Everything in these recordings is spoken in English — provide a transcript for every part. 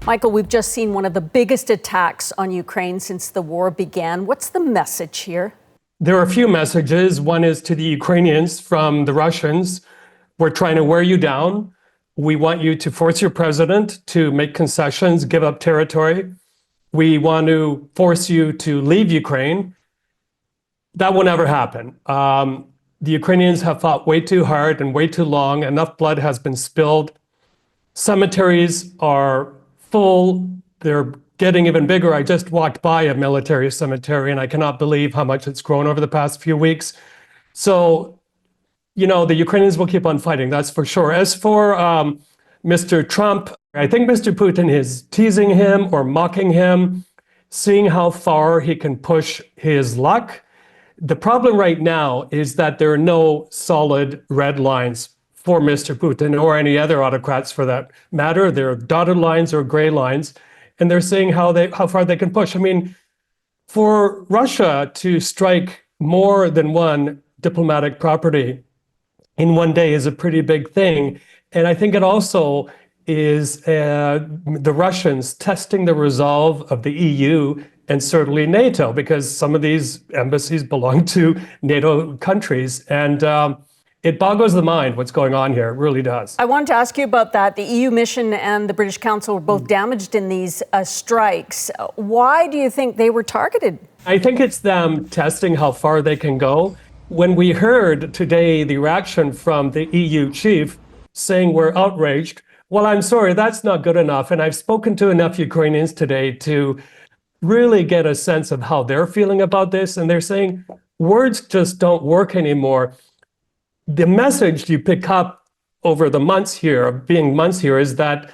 Michael, we've just seen one of the biggest attacks on Ukraine since the war began. What's the message here? There are a few messages. One is to the Ukrainians from the Russians. We're trying to wear you down. We want you to force your president to make concessions, give up territory. We want to force you to leave Ukraine. That will never happen. The Ukrainians have fought way too hard and way too long. Enough blood has been spilled. Cemeteries are full. They're getting even bigger. I just walked by a military cemetery and I cannot believe how much it's grown over the past few weeks. So, the Ukrainians will keep on fighting, that's for sure. As for Mr. Trump, I think Mr. Putin is teasing him or mocking him, seeing how far he can push his luck. The problem right now is that there are no solid red lines for Mr. Putin or any other autocrats for that matter. There are dotted lines or gray lines, and they're saying how far they can push. I mean, for Russia to strike more than one diplomatic property in one day is a pretty big thing. And I think it also is the Russians testing the resolve of the EU and certainly NATO, because some of these embassies belong to NATO countries. And it boggles the mind what's going on here. It really does. I wanted to ask you about that. The EU mission and the British Council were both damaged in these strikes. Why do you think they were targeted? I think it's them testing how far they can go. When we heard today the reaction from the EU chief saying we're outraged, well, I'm sorry, that's not good enough. And I've spoken to enough Ukrainians today to really get a sense of how they're feeling about this. And they're saying words just don't work anymore. The message you pick up over the months here, is that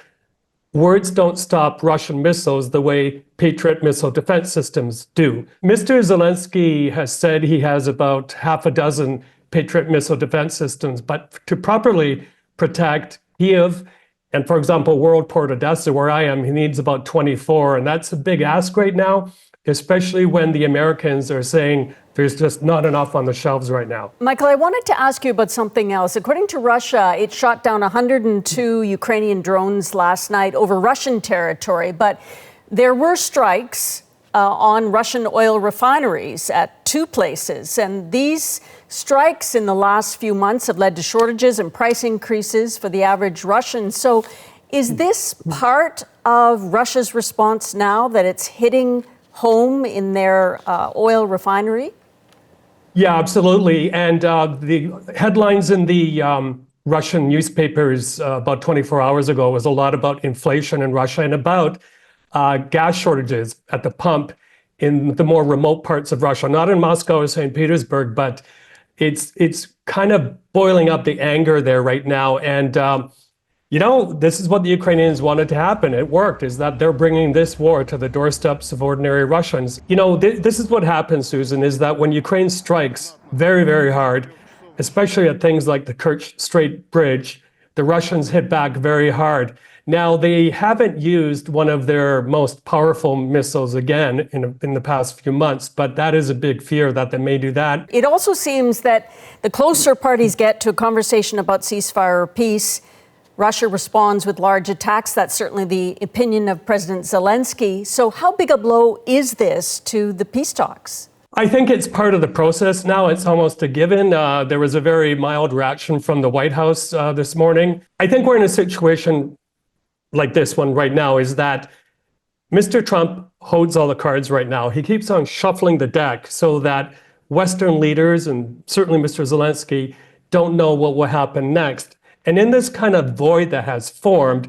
words don't stop Russian missiles the way Patriot missile defense systems do. Mr. Zelensky has said he has about half a dozen Patriot missile defense systems, but to properly protect Kyiv and, for example, World Port Odessa, where I am, he needs about 24. And that's a big ask right now, especially when the Americans are saying there's just not enough on the shelves right now. Michael, I wanted to ask you about something else. According to Russia, it shot down 102 Ukrainian drones last night over Russian territory. But there were strikes on Russian oil refineries at two places. And these strikes in the last few months have led to shortages and price increases for the average Russian. So is this part of Russia's response now, that it's hitting home in their oil refinery? Yeah, absolutely. And the headlines in the Russian newspapers about 24 hours ago was a lot about inflation in Russia and about gas shortages at the pump in the more remote parts of Russia, not in Moscow or St. Petersburg, but it's kind of boiling up the anger there right now. And this is what the Ukrainians wanted to happen. It worked, is that they're bringing this war to the doorsteps of ordinary Russians. This is what happens, Susan, is that when Ukraine strikes very, very hard, especially at things like the Kerch Strait Bridge, the Russians hit back very hard. Now, they haven't used one of their most powerful missiles again in the past few months, but that is a big fear that they may do that. It also seems that the closer parties get to a conversation about ceasefire or peace, Russia responds with large attacks. That's certainly the opinion of President Zelensky. So how big a blow is this to the peace talks? I think it's part of the process now. It's almost a given. There was a very mild reaction from the White House this morning. I think we're in a situation like this one right now, is that Mr. Trump holds all the cards right now. He keeps on shuffling the deck so that Western leaders, and certainly Mr. Zelensky, don't know what will happen next. And in this kind of void that has formed,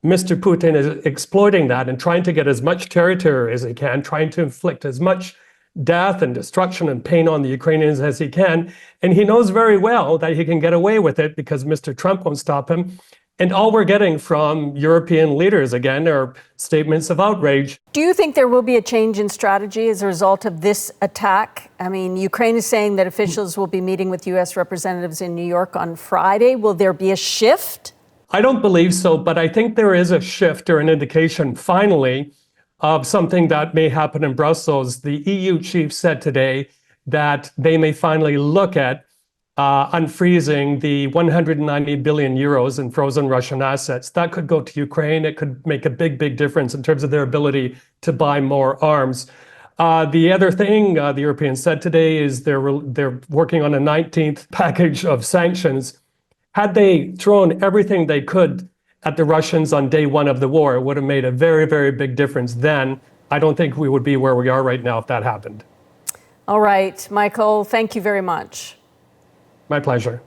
Mr. Putin is exploiting that and trying to get as much territory as he can, trying to inflict as much death and destruction and pain on the Ukrainians as he can. And he knows very well that he can get away with it because Mr. Trump won't stop him. And all we're getting from European leaders, again, are statements of outrage. Do you think there will be a change in strategy as a result of this attack? I mean, Ukraine is saying that officials will be meeting with U.S. representatives in New York on Friday. Will there be a shift? I don't believe so, but I think there is a shift or an indication, finally, of something that may happen in Brussels. The EU chief said today that they may finally look at unfreezing the 190 billion euros in frozen Russian assets. That could go to Ukraine. It could make a big, big difference in terms of their ability to buy more arms. The other thing the Europeans said today is they're working on a 19th package of sanctions. Had they thrown everything they could at the Russians on day one of the war, it would have made a very, very big difference then. I don't think we would be where we are right now if that happened. All right, Michael, thank you very much. My pleasure.